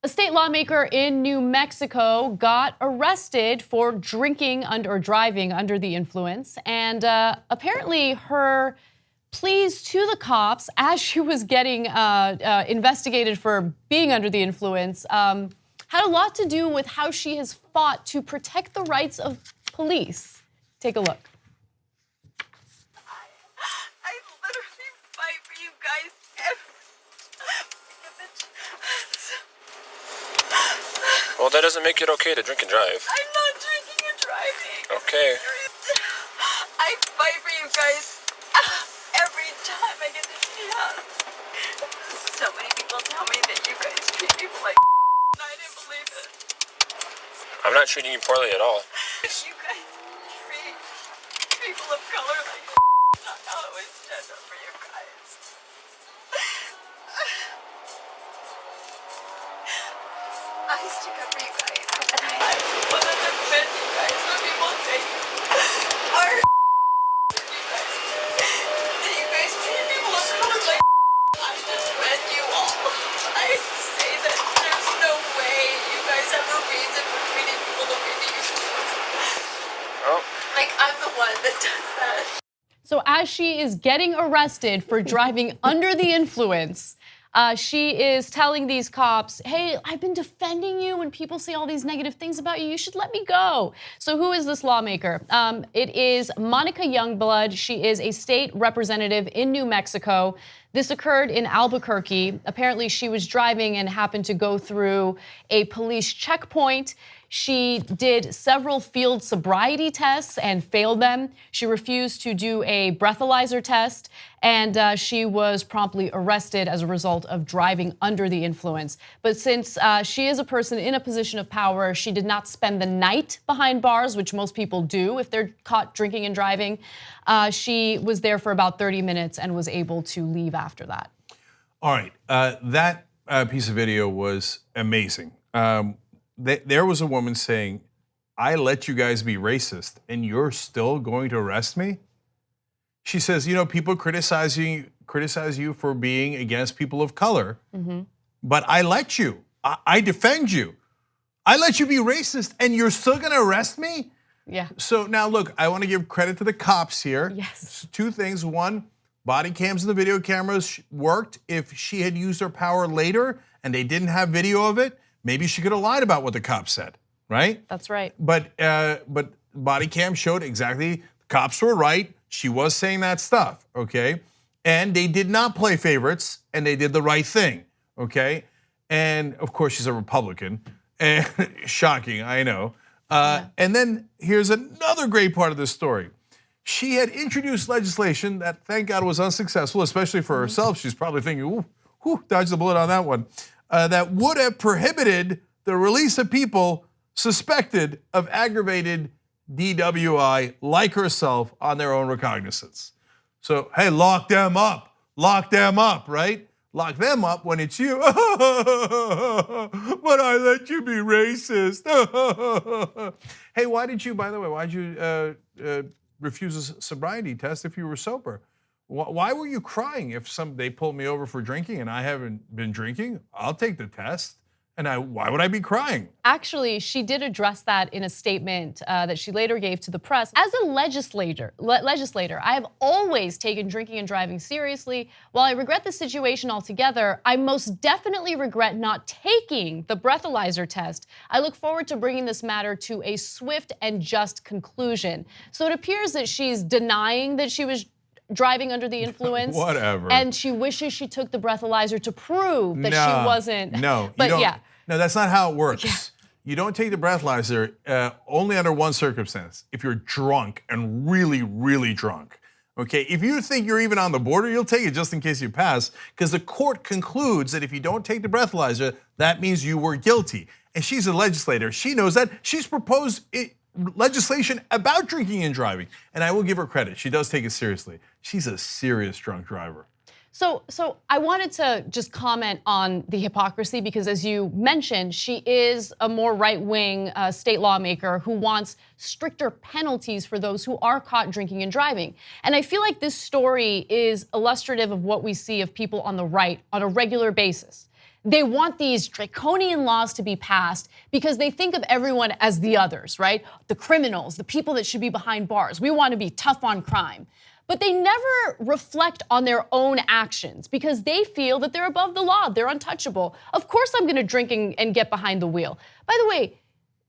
A state lawmaker in New Mexico got arrested for drinking or driving under the influence, and apparently her pleas to the cops as she was getting investigated for being under the influence had a lot to do with how she has fought to protect the rights of police. Take a look. I literally fight for you guys Well, that doesn't make it okay to drink and drive. I'm not drinking and driving. Okay. I fight for you guys every time I get the chance. So many people tell me that you guys treat people like and I didn't believe it. I'm not treating you poorly at all. You guys treat people of color like I always stand up for you guys. I stick up for you guys, and I want to defend you guys when people say are you guys. That you guys treat people of color like I defend you all. I say that there's no way you guys have a reason for treating people the way that you do. Oh. Like I'm the one that does that. So as she is getting arrested for driving under the influence, she is telling these cops, hey, I've been defending you when people say all these negative things about you. You should let me go. So who is this lawmaker? It is Monica Youngblood. She is a state representative in New Mexico. This occurred in Albuquerque. Apparently, she was driving and happened to go through a police checkpoint. She did several field sobriety tests and failed them. She refused to do a breathalyzer test, and she was promptly arrested as a result of driving under the influence. But since she is a person in a position of power, she did not spend the night behind bars, which most people do if they're caught drinking and driving. She was there for about 30 minutes and was able to leave after that. All right, that piece of video was amazing. There was a woman saying, I let you guys be racist and you're still going to arrest me? She says, you know, people criticize you for being against people of color, but I let you, I defend you. I let you be racist and you're still gonna arrest me? Yeah. So now look, I wanna give credit to the cops here. Yes. Two things, one, body cams and the video cameras worked. If she had used her power later and they didn't have video of it, maybe she could have lied about what the cops said, right? That's right. But body cam showed exactly, the cops were right. She was saying that stuff, okay? And they did not play favorites and they did the right thing, okay? And of course she's a Republican, and shocking, I know. And then here's another great part of this story. She had introduced legislation that, thank God, was unsuccessful, especially for herself. She's probably thinking, ooh, dodged the bullet on that one. That would have prohibited the release of people suspected of aggravated DWI like herself on their own recognizance. So, hey, lock them up, right? Lock them up when it's you. But I let you be racist. Hey, why did you refuse a sobriety test if you were sober? Why were you crying if they pulled me over for drinking and I haven't been drinking? I'll take the test. And why would I be crying? Actually, she did address that in a statement that she later gave to the press. As a legislator, I have always taken drinking and driving seriously. While I regret the situation altogether, I most definitely regret not taking the breathalyzer test. I look forward to bringing this matter to a swift and just conclusion. So it appears that she's denying that she was driving under the influence. Whatever. And she wishes she took the breathalyzer to prove that she wasn't. No, but yeah. No, that's not how it works. Yeah. You don't take the breathalyzer only under one circumstance, if you're drunk and really, really drunk. Okay, if you think you're even on the border, you'll take it just in case you pass, because the court concludes that if you don't take the breathalyzer, that means you were guilty. And she's a legislator, she knows that. She's proposed legislation about drinking and driving, and I will give her credit. She does take it seriously. She's a serious drunk driver. So I wanted to just comment on the hypocrisy because, as you mentioned, she is a more right-wing state lawmaker who wants stricter penalties for those who are caught drinking and driving. And I feel like this story is illustrative of what we see of people on the right on a regular basis. They want these draconian laws to be passed because they think of everyone as the others, right? The criminals, the people that should be behind bars. We want to be tough on crime. But they never reflect on their own actions because they feel that they're above the law, they're untouchable. Of course I'm gonna drink and get behind the wheel. By the way,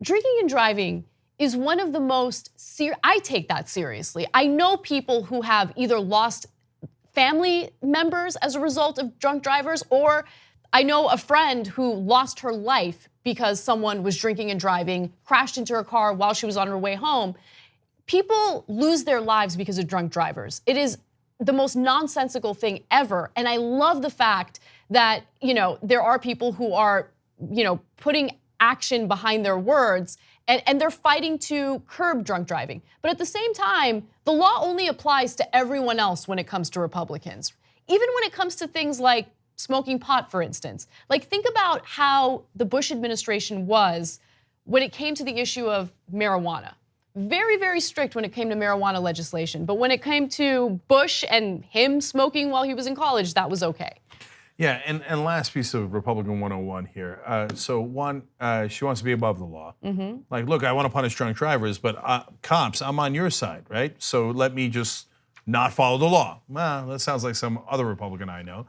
drinking and driving is one of the most I take that seriously. I know people who have either lost family members as a result of drunk drivers, or I know a friend who lost her life because someone was drinking and driving, crashed into her car while she was on her way home. People lose their lives because of drunk drivers. It is the most nonsensical thing ever. And I love the fact that, there are people who are, putting action behind their words and they're fighting to curb drunk driving. But at the same time, the law only applies to everyone else when it comes to Republicans. Even when it comes to things like smoking pot, for instance. Like, think about how the Bush administration was when it came to the issue of marijuana. Very, very strict when it came to marijuana legislation. But when it came to Bush and him smoking while he was in college, that was okay. Yeah, and last piece of Republican 101 here. So one, she wants to be above the law. Like, look, I want to punish drunk drivers, but cops, I'm on your side, right? So let me just not follow the law. Well, that sounds like some other Republican I know.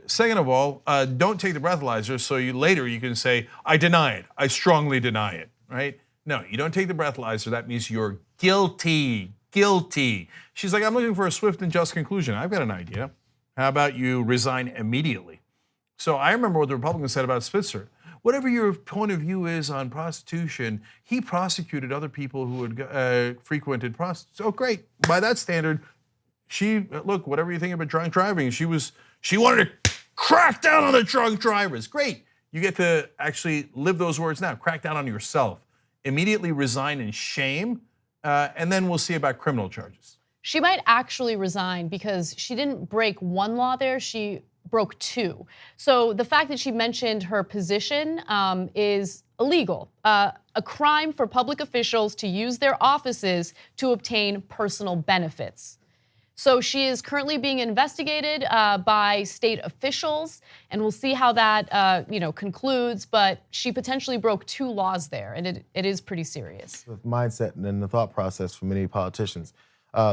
Second of all, don't take the breathalyzer so later you can say, I deny it, I strongly deny it, right? No, you don't take the breathalyzer. That means you're guilty. She's like, I'm looking for a swift and just conclusion. I've got an idea. How about you resign immediately? So I remember what the Republicans said about Spitzer. Whatever your point of view is on prostitution, he prosecuted other people who had frequented prostitutes. Oh, great. By that standard, whatever you think about drunk driving, she wanted to crack down on the drunk drivers. Great. You get to actually live those words now. Crack down on yourself. Immediately resign in shame, and then we'll see about criminal charges. She might actually resign because she didn't break one law there, she broke two. So the fact that she mentioned her position is illegal. A crime for public officials to use their offices to obtain personal benefits. So she is currently being investigated by state officials, and we'll see how that concludes. But she potentially broke two laws there, and it is pretty serious. The mindset and the thought process for many politicians,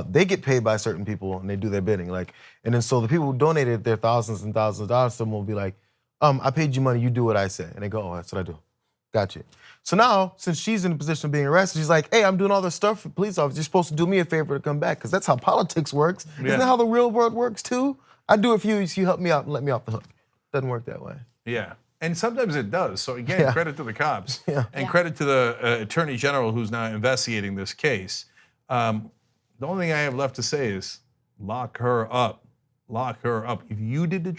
they get paid by certain people and they do their bidding. And then so the people who donated their thousands and thousands of dollars to them will be like, I paid you money, you do what I say, and they go, oh, that's what I do. Gotcha. So now, since she's in the position of being arrested, she's like, hey, I'm doing all this stuff for police officers. You're supposed to do me a favor to come back, because that's how politics works. Yeah. Isn't that how the real world works too? I do it for you, so you help me out and let me off the hook. Doesn't work that way. Yeah, and sometimes it does. So again, credit to the cops and credit to the Attorney General who's now investigating this case. The only thing I have left to say is lock her up. Lock her up. If you did the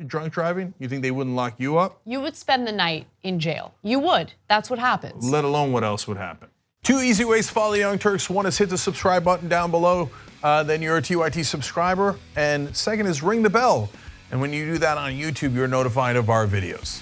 drunk driving, you think they wouldn't lock you up? You would spend the night in jail. You would. That's what happens. Let alone what else would happen. 2 easy ways to follow the Young Turks. One is hit the subscribe button down below. Then you're a TYT subscriber. And second is ring the bell. And when you do that on YouTube, you're notified of our videos.